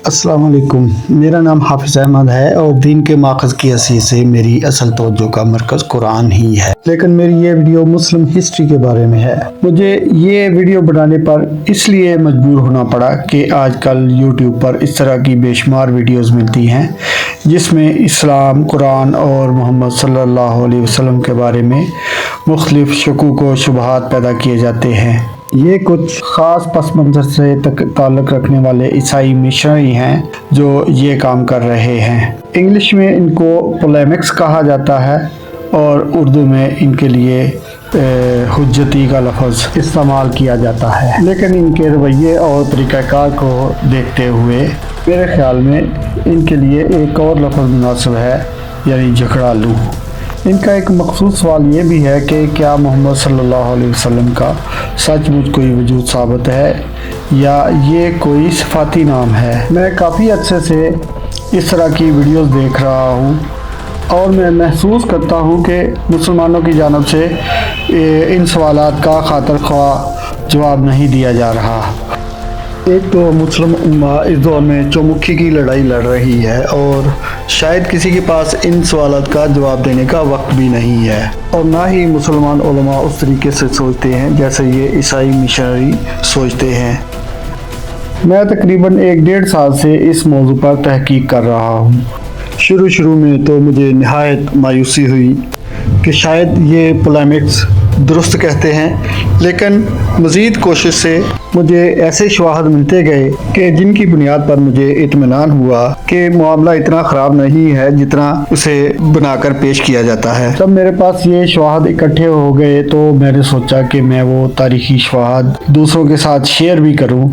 अस्सलाम वालेकुम। मेरा नाम हाफिज़ अहमद है और दीन के माखज़ की हैसियत से मेरी असल तवज्जो का मरकज़ कुरान ही है, लेकिन मेरी ये वीडियो मुस्लिम हिस्ट्री के बारे में है। मुझे ये वीडियो बनाने पर इसलिए मजबूर होना पड़ा कि आजकल यूट्यूब पर इस तरह की बेशुमार वीडियोस मिलती हैं जिसमें इस्लाम, कुरान और मोहम्मद सल्लल्लाहु अलैहि वसल्लम के बारे में मुख्तलिफ शकूक व शुबहात पैदा किए जाते हैं। ये कुछ ख़ास पस मंज़र से ताल्लुक़ रखने वाले ईसाई मिशनरी हैं जो ये काम कर रहे हैं। इंग्लिश में इनको पोलेमिक्स कहा जाता है और उर्दू में इनके लिए हुज्जती का लफ्ज़ इस्तेमाल किया जाता है, लेकिन इनके रवैये और तरीक़ाकार को देखते हुए मेरे ख़्याल में इनके लिए एक और लफ्ज़ मुनासिब है, यानी झगड़ालू। इनका एक मखसूस सवाल ये भी है कि क्या मोहम्मद सल्लल्लाहु अलैहि वसल्लम का सचमुच कोई वजूद साबित है या ये कोई सिफाती नाम है। मैं काफ़ी अच्छे से इस तरह की वीडियोस देख रहा हूँ और मैं महसूस करता हूँ कि मुसलमानों की जानिब से इन सवालात का खातिर ख्वाह जवाब नहीं दिया जा रहा। एक तो मुस्लिम उम्मा इस दौर में चौमुखी की लड़ाई लड़ रही है और शायद किसी के पास इन सवालात का जवाब देने का वक्त भी नहीं है, और ना ही मुसलमान उलमा उस तरीके से सोचते हैं जैसे ये ईसाई मिशनरी सोचते हैं। मैं तकरीबन 1-1.5 साल से इस मौजू पर तहकीक कर रहा हूँ। शुरू में तो मुझे निहायत मायूसी हुई कि शायद ये पोलेमिक्स दुरुस्त कहते हैं, लेकिन मज़ीद कोशिश से मुझे ऐसे शवाहद मिलते गए कि जिनकी बुनियाद पर मुझे इत्मीनान हुआ कि मामला इतना ख़राब नहीं है जितना उसे बनाकर पेश किया जाता है। जब मेरे पास ये शवाहद इकट्ठे हो गए तो मैंने सोचा कि मैं वो तारीख़ी शवाहद दूसरों के साथ शेयर भी करूं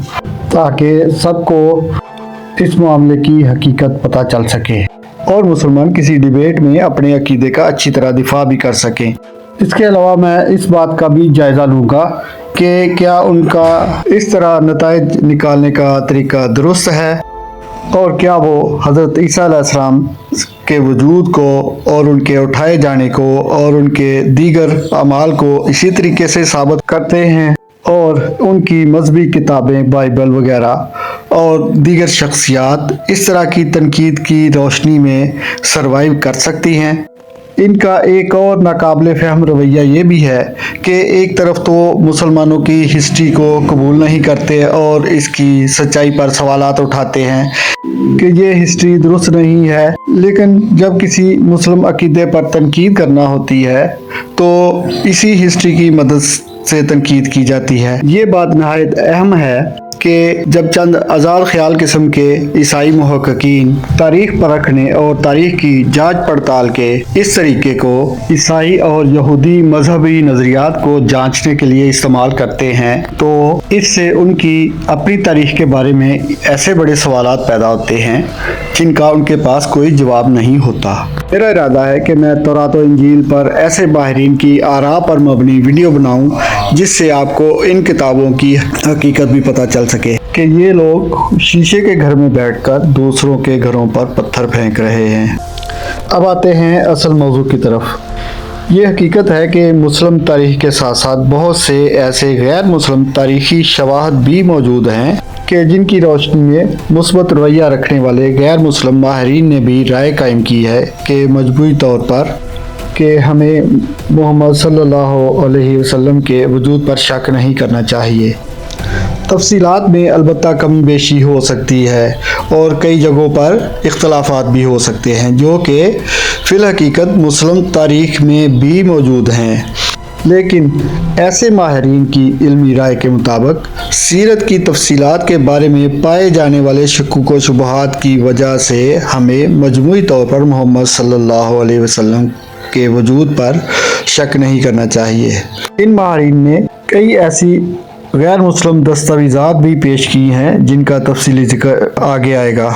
ताकि सबको इस मामले की हकीकत पता चल सके और मुसलमान किसी डिबेट में अपने अकीदे का अच्छी तरह दिफा भी कर सकें। इसके अलावा मैं इस बात का भी जायज़ा लूँगा कि क्या उनका इस तरह नताइज निकालने का तरीका दुरुस्त है और क्या वो हज़रत ईसा अलैहिस्सलाम के वजूद को और उनके उठाए जाने को और उनके दीगर अमाल को इसी तरीके से साबित करते हैं और उनकी मजहबी किताबें बाइबल वगैरह और दीगर शख्सियात इस तरह की तनकीद की रोशनी में सरवाइव कर सकती हैं। इनका एक और नाकाबिले फ़हम रवैया ये भी है कि एक तरफ तो मुसलमानों की हिस्ट्री को कबूल नहीं करते और इसकी सच्चाई पर सवालात उठाते हैं कि ये हिस्ट्री दुरुस्त नहीं है, लेकिन जब किसी मुस्लिम अकीदे पर तनकीद करना होती है तो इसी हिस्ट्री की मदद से तनकीद की जाती है। ये बात नहायत अहम है कि जब चंद आज़ाद ख्याल किस्म के ईसाई मुहक्किकीन तारीख परखने और तारीख की जांच पड़ताल के इस तरीके को ईसाई और यहूदी मजहबी नज़रियात को जांचने के लिए इस्तेमाल करते हैं तो इससे उनकी अपनी तारीख के बारे में ऐसे बड़े सवालात पैदा होते हैं जिनका उनके पास कोई जवाब नहीं होता। मेरा इरादा है कि मैं तौरात और इंजील पर ऐसे माहिरीन की आरा पर मबनी वीडियो बनाऊं जिससे आपको इन किताबों की हकीकत भी पता चल सके कि ये लोग शीशे के घर में बैठकर दूसरों के घरों पर पत्थर फेंक रहे हैं। अब आते हैं असल मौजू की तरफ। ये हकीकत है कि मुस्लिम तारीख के साथ साथ बहुत से ऐसे गैर मुस्लिम तारीखी शवाहद भी मौजूद हैं कि जिनकी रोशनी में मुस्बत रवैया रखने वाले गैर मुस्लिम माहिरीन ने भी राय कायम की है कि मजबूरी तौर पर कि हमें मोहम्मद सल्लल्लाहु अलैहि वसल्लम के वजूद पर शक नहीं करना चाहिए। तफसीलात में अलबत्ता कमी बेशी हो सकती है और कई जगहों पर इख्तलाफात भी हो सकते हैं जो कि फ़िल हकीकत मुस्लिम तारीख़ में भी मौजूद हैं, लेकिन ऐसे माहिरीन की इल्मी राय के मुताबिक सीरत की तफसीलात के बारे में पाए जाने वाले शकूक व शुबहात की वजह से हमें मजमूई तौर पर मोहम्मद सल्लल्लाहु अलैहि वसल्लम के वजूद पर शक नहीं करना चाहिए। इन माहिरीन ने कई ऐसी गैर मुस्लिम दस्तावेज़ात भी पेश की हैं जिनका तफसीली जिक्र आगे आएगा।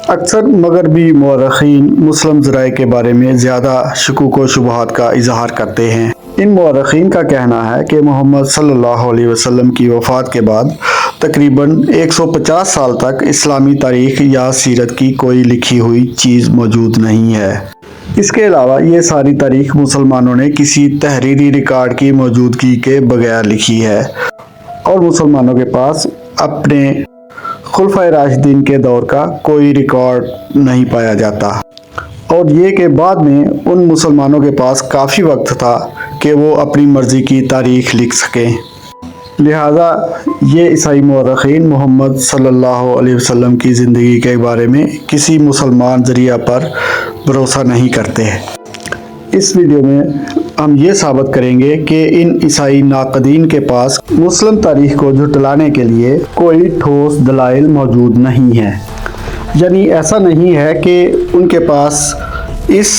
अक्सर मगरबी मौरख़ीन मुस्लिम ज़राए के बारे में ज़्यादा शकूक व शुबहात का इजहार करते हैं। इन मौरख़ीन का कहना है कि मोहम्मद सल्लल्लाहु अलैहि वसल्लम की वफ़ात के बाद तकरीबन 150 साल तक इस्लामी तारीख़ या सीरत की कोई लिखी हुई चीज़ मौजूद नहीं है। इसके अलावा ये सारी तारीख़ मुसलमानों ने किसी तहरीरी रिकॉर्ड की मौजूदगी के बगैर लिखी है और मुसलमानों के पास अपने खुलफाए राशिदीन के दौर का कोई रिकॉर्ड नहीं पाया जाता, और ये कि बाद में उन मुसलमानों के पास काफ़ी वक्त था कि वो अपनी मर्ज़ी की तारीख़ लिख सकें। लिहाजा ये ईसाई मौरख़ीन मोहम्मद सल्लल्लाहु अलैहि वसल्लम की ज़िंदगी के बारे में किसी मुसलमान ज़रिया पर भरोसा नहीं करते। इस वीडियो में हम ये साबित करेंगे कि इन ईसाई नाक़दीन के पास मुस्लिम तारीख़ को झुटलाने के लिए कोई ठोस दलाइल मौजूद नहीं है। यानी ऐसा नहीं है कि उनके पास इस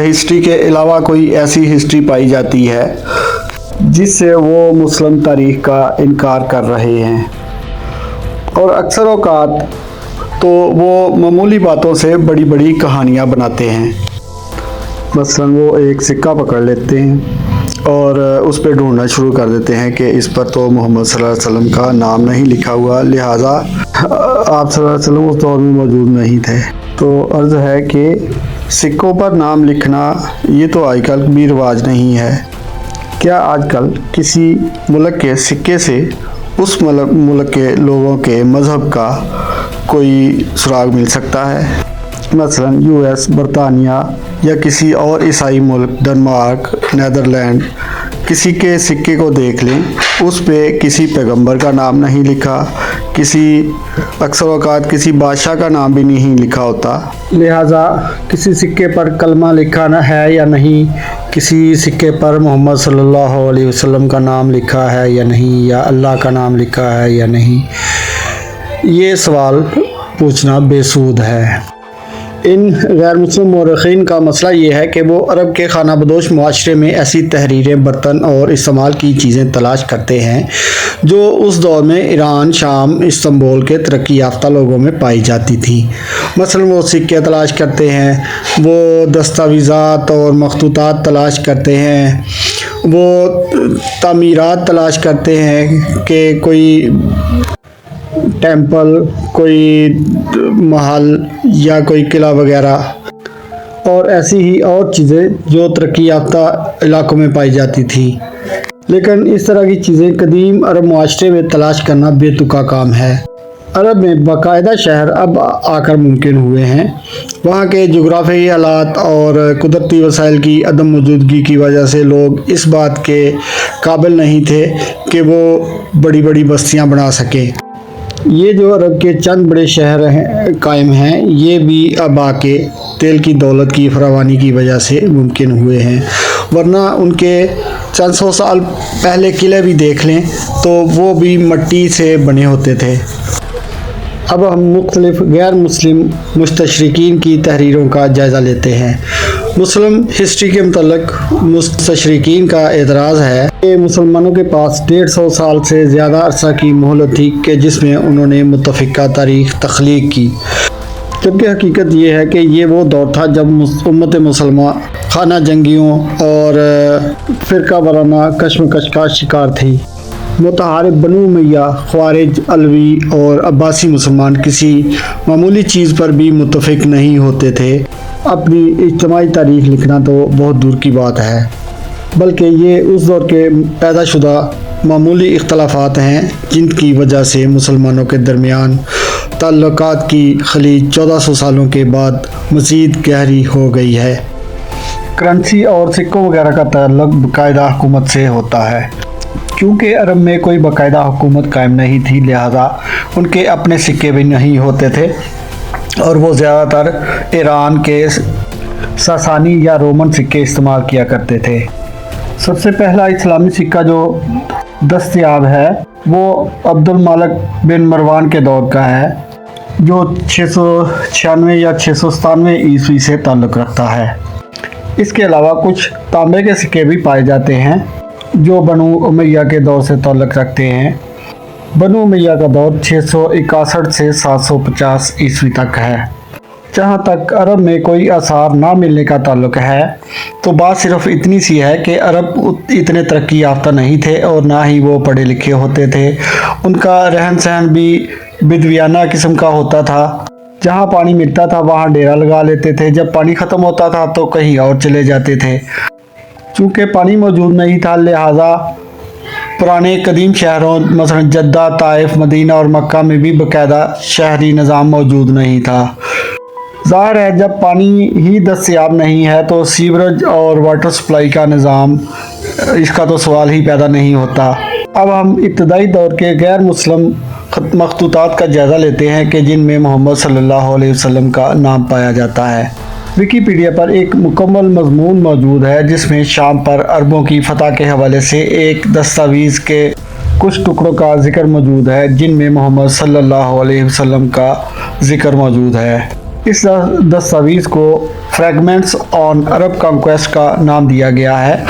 हिस्ट्री के अलावा कोई ऐसी हिस्ट्री पाई जाती है जिससे वो मुस्लिम तारीख़ का इनकार कर रहे हैं, और अक्सर औक़ात तो वो मामूली बातों से बड़ी बड़ी कहानियाँ बनाते हैं। मसलन वो एक सिक्का पकड़ लेते हैं और उस पर ढूंढना शुरू कर देते हैं कि इस पर तो मोहम्मद सल्लल्लाहु अलैहि वसल्लम का नाम नहीं लिखा हुआ, लिहाजा आप सल्लल्लाहु अलैहि वसल्लम उस दौर में मौजूद नहीं थे। तो अर्ज़ है कि सिक्कों पर नाम लिखना ये तो आजकल भी रिवाज नहीं है। क्या आजकल किसी मुल्क के सिक्के से उस मुल्क के लोगों के मज़हब का कोई सुराग मिल सकता है? मसलन यूएस, बरतानिया या किसी और ईसाई मुल्क, डेनमार्क, नीदरलैंड, किसी के सिक्के को देख लें, उस पे किसी पैगंबर का नाम नहीं लिखा, अक्सर औक़ात किसी बादशाह का नाम भी नहीं लिखा होता। लिहाजा किसी सिक्के पर कलमा लिखा है या नहीं, किसी सिक्के पर मोहम्मद सल्लल्लाहु अलैहि वसल्लम का नाम लिखा है या नहीं, या अल्लाह का नाम लिखा है या नहीं, ये सवाल पूछना बेसूद है। इन गैर मुस्लिम मौरख़ीन का मसला ये है कि वो अरब के खाना बदोश मुआशरे में ऐसी तहरीरें, बर्तन और इस्तेमाल की चीज़ें तलाश करते हैं जो उस दौर में ईरान, शाम, इस्तांबुल के तरक्की याफ्ता लोगों में पाई जाती थी। मसलन वो सिक्के तलाश करते हैं, वो दस्तावेज़ात और मखतूतात तलाश करते हैं, वो तामीरात तलाश करते हैं कि कोई टेंपल, कोई महल या कोई किला वगैरह, और ऐसी ही और चीज़ें जो तरक्की याफ्ता इलाकों में पाई जाती थी। लेकिन इस तरह की चीज़ें कदीम अरब मुआशरे में तलाश करना बेतुका काम है। अरब में बाकायदा शहर अब आकर मुमकिन हुए हैं। वहाँ के जोग्राफियाई हालात और कुदरती वसाइल की अदम मौजूदगी की वजह से लोग इस बात के काबिल नहीं थे कि वो बड़ी बड़ी बस्तियाँ बना सकें। ये जो अरब के चंद बड़े शहर कायम हैं, ये भी अब आके तेल की दौलत की फरावानी की वजह से मुमकिन हुए हैं, वरना उनके चंद सौ साल पहले किले भी देख लें तो वो भी मिट्टी से बने होते थे। अब हम मुख्तलिफ गैर मुस्लिम मुस्तशरिकीन की तहरीरों का जायज़ा लेते हैं। मुस्लिम हिस्ट्री के मुतल्लिक़ मुस्तशरिकीन का एतराज़ है कि मुसलमानों के पास 150 साल से ज़्यादा अरसा की मोहलत थी कि जिसमें उन्होंने मुतफ़िक़ा तारीख़ तख्लीक़ की, जबकि हकीकत ये है कि ये वो दौर था जब उम्मत मुसलमा खाना जंगियों और फ़िरका वाराना कशमकश का शिकार थी। मुतहारिब बनु उमय्या, ख्वारिज, अलवी और अब्बासी मुसलमान किसी मामूली चीज़ पर भी मुत्तफ़िक़ नहीं होते थे। अपनी इज्तिमाई तारीख़ लिखना तो बहुत दूर की बात है, बल्कि ये उस दौर के पैदाशुदा मामूली इख्तलाफात हैं जिनकी वजह से मुसलमानों के दरमियान ताल्लुकात की खलीज 1400 सालों के बाद मज़ीद गहरी हो गई है। करेंसी और सिक्कों वगैरह का ताल्लुक बाकायदा हुकूमत से होता है। क्योंकि अरब में कोई बाकायदा हुकूमत कायम नहीं थी, लिहाजा उनके अपने सिक्के भी नहीं होते थे और वो ज़्यादातर ईरान के सासानी या रोमन सिक्के इस्तेमाल किया करते थे। सबसे पहला इस्लामी सिक्का जो दस्तयाब है वो अब्दुल मालिक बिन मरवान के दौर का है, जो 696 या 697 ईस्वी से ताल्लुक़ रखता है। इसके अलावा कुछ तांबे के सिक्के भी पाए जाते हैं जो बनु उमय्या के दौर से ताल्लुक़ रखते हैं। बनु उमय्या का दौर 661 से 750 ईस्वी तक है। जहाँ तक अरब में कोई आसार ना मिलने का ताल्लुक़ है तो बात सिर्फ इतनी सी है कि अरब इतने तरक्की याफ्ता नहीं थे और ना ही वो पढ़े लिखे होते थे। उनका रहन सहन भी बिदवियाना किस्म का होता था। जहाँ पानी मिलता था वहाँ डेरा लगा लेते थे, जब पानी ख़त्म होता था तो कहीं और चले जाते थे। चूँकि पानी मौजूद नहीं था लिहाजा पुराने कदीम शहरों मसलन जद्दा, ताइफ, मदीना और मक्का में भी बाकायदा शहरी निज़ाम मौजूद नहीं था। ज़ाहिर है जब पानी ही दस्तयाब नहीं है तो सीवरेज और वाटर सप्लाई का निज़ाम, इसका तो सवाल ही पैदा नहीं होता। अब हम इब्तदाई दौर के गैर मुस्लिम मखतूतात का जायज़ा लेते हैं कि जिनमें मोहम्मद सल्लल्लाहु अलैहि वसल्लम का नाम पाया जाता है। विकिपीडिया पर एक मुकम्मल मज़मून मौजूद है जिसमें शाम पर अरबों की फतह के हवाले से एक दस्तावेज़ के कुछ टुकड़ों का जिक्र मौजूद है जिनमें मोहम्मद सल्लल्लाहु अलैहि वसल्लम का जिक्र मौजूद है। इस दस्तावेज़ को फ्रैगमेंट्स ऑन अरब कॉन्क्वेस्ट का नाम दिया गया है।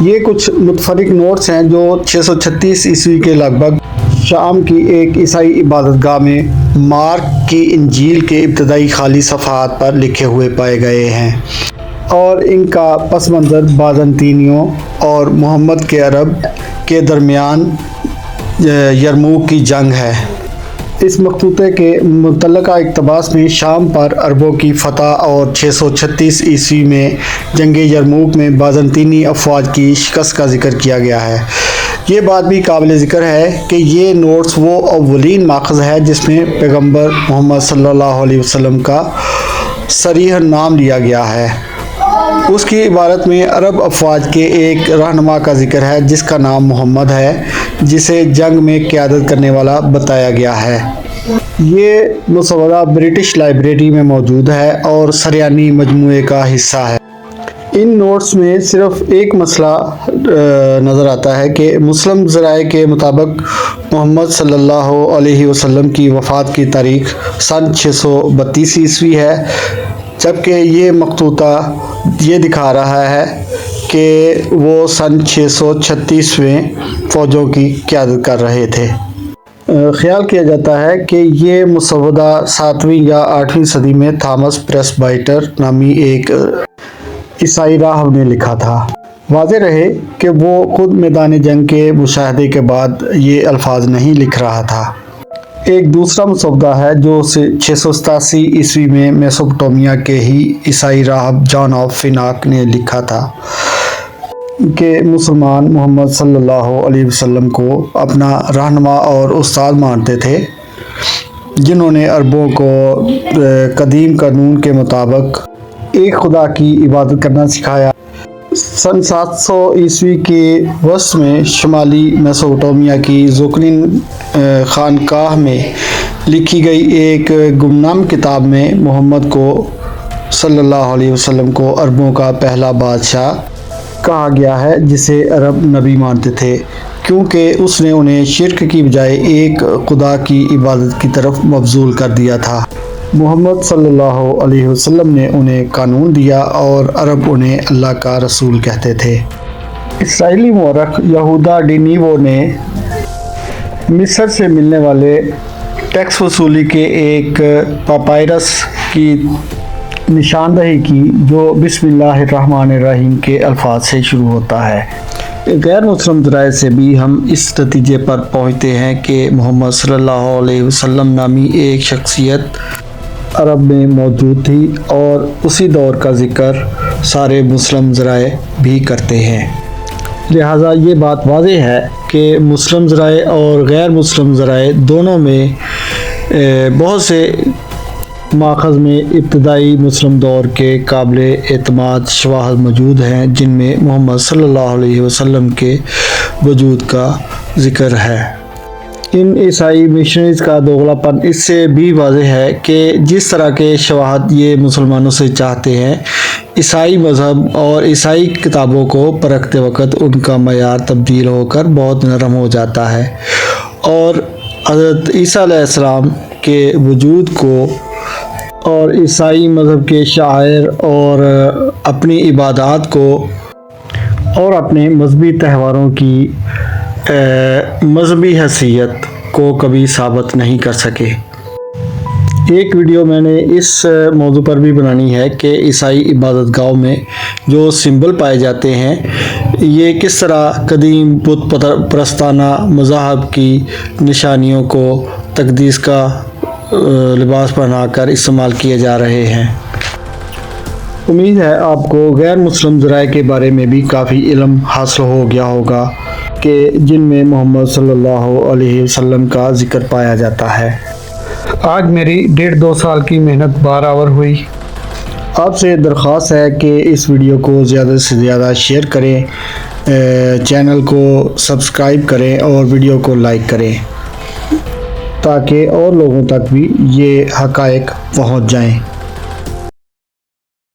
ये कुछ मुतफरिक नोट्स हैं जो 636 ईस्वी के लगभग शाम की एक ईसाई इबादतगाह में मार्क की इंजील के इब्तदाई खाली सफ़हात पर लिखे हुए पाए गए हैं और इनका पस मंज़र बाज़ंतीनियों और मोहम्मद के अरब के दरमियान यरमूक की जंग है। इस मखतूते के मुतल्लका इक़्तिबास में शाम पर अरबों की फतह और 636 ईस्वी में जंग यरमूक में बाज़ंतीनी अफवाज की शिकस्त का जिक्र किया गया है। ये बात भी काबिल ज़िक्र है कि ये नोट्स वो अव्वलीन माख़ज़ है जिसमें पैगम्बर मोहम्मद सल्लल्लाहु अलैहि वसल्लम का सरीह नाम लिया गया है। उसकी इबारत में अरब अफवाज के एक रहनुमा का जिक्र है जिसका नाम मोहम्मद है, जिसे जंग में क़यादत करने वाला बताया गया है। ये मुसव्वदा ब्रिटिश लाइब्रेरी में मौजूद है और सरयानी मजमूए का हिस्सा है। इन नोट्स में सिर्फ एक मसला नज़र आता है कि मुस्लिम ज़राए के मुताबिक मोहम्मद सल्लल्लाहु अलैहि वसल्लम की वफ़ात की तारीख़ सन 632 ईस्वी है, जबकि ये मखतूता ये दिखा रहा है कि वो सन 636वें फ़ौजों की क़यादत कर रहे थे। ख्याल किया जाता है कि ये मुसव्वदा 7वीं या 8वीं सदी में थॉमस प्रेसबाइटर नामी एक ईसाई राहब ने लिखा था। वाज़ेह रहे कि वो ख़ुद मैदान जंग के मुशाहदे के बाद ये अल्फाज नहीं लिख रहा था। एक दूसरा मुसव्वदा है जो 687 ईस्वी में मेसोपोटामिया के ही ईसाई राहब जॉन ऑफ फिनाक ने लिखा था कि मुसलमान मोहम्मद सल्लल्लाहु अलैहि वसल्लम को अपना रहनुमा और उस्ताद मानते थे, जिन्होंने अरबों को कदीम कानून के मुताबिक एक खुदा की इबादत करना सिखाया। सन 700 ईस्वी के वस्त में शुमाली मेसोपोटामिया की ज़ुकरिन खानकाह में लिखी गई एक गुमनाम किताब में मोहम्मद को सल्लल्लाहु अलैहि वसल्लम को अरबों का पहला बादशाह कहा गया है जिसे अरब नबी मानते थे, क्योंकि उसने उन्हें शिर्क की बजाय एक खुदा की इबादत की तरफ मबजूल कर दिया था। मोहम्मद सल्लल्लाहु अलैहि वसल्लम ने उन्हें कानून दिया और अरब उन्हें अल्लाह का रसूल कहते थे। इसराइली मौरख यहूदा डिनीवो ने मिस्र से मिलने वाले टैक्स वसूली के एक पापायरस की निशानदही की जो बिस्मिल्लाहिर्रहमानिर्रहीम के अल्फाज से शुरू होता है। गैर मुस्लिम ज़राए से भी हम इस नतीजे पर पहुँचते हैं कि मोहम्मद सल्लल्लाहु अलैहि वसल्लम नामी एक शख्सियत अरब में मौजूद थी और उसी दौर का जिक्र सारे मुस्लिम ज़राए भी करते हैं। लिहाजा ये बात वाज़ेह है कि मुस्लिम ज़राए और गैर मुस्लिम ज़राए दोनों में बहुत से माख़ज़ में इब्तदाई मुस्लिम दौर के काबिल एतमाद शवाहिद मौजूद हैं जिनमें मोहम्मद सल्लल्लाहु अलैहि वसल्लम के वजूद का ज़िक्र है। इन ईसाई मिशनरीज़ का दोगलापन इससे भी वाज़ेह है कि जिस तरह के शवाहिद ये मुसलमानों से चाहते हैं, ईसाई मज़हब और ईसाई किताबों को परखते वक्त उनका मयार तब्दील होकर बहुत नरम हो जाता है और हज़रत ईसा अलैहिस्सलाम के वजूद को और ईसाई मज़हब के शायर और अपनी इबादत को और अपने मजहबी त्योहारों की मजहबी हैसियत को कभी साबित नहीं कर सके। एक वीडियो मैंने इस मौजू पर भी बनानी है कि ईसाई इबादत गाहों में जो सिंबल पाए जाते हैं ये किस तरह कदीम बुत परस्ताना मज़ाहब की निशानियों को तकदीस का लिबास पहनाकर इस्तेमाल किए जा रहे हैं। उम्मीद है आपको गैर मुस्लिम ज़राए के बारे में भी काफ़ी इल्म हासिल हो गया होगा। کے جن میں محمد صلی اللہ علیہ وسلم کا ذکر پایا جاتا ہے۔ آج میری 1.5-2 سال کی محنت برآور ہوئی۔ آپ سے درخواست ہے کہ اس ویڈیو کو زیادہ سے زیادہ شیئر کریں، چینل کو سبسکرائب کریں اور ویڈیو کو لائک کریں تاکہ اور لوگوں تک بھی یہ حقائق پہنچ جائیں۔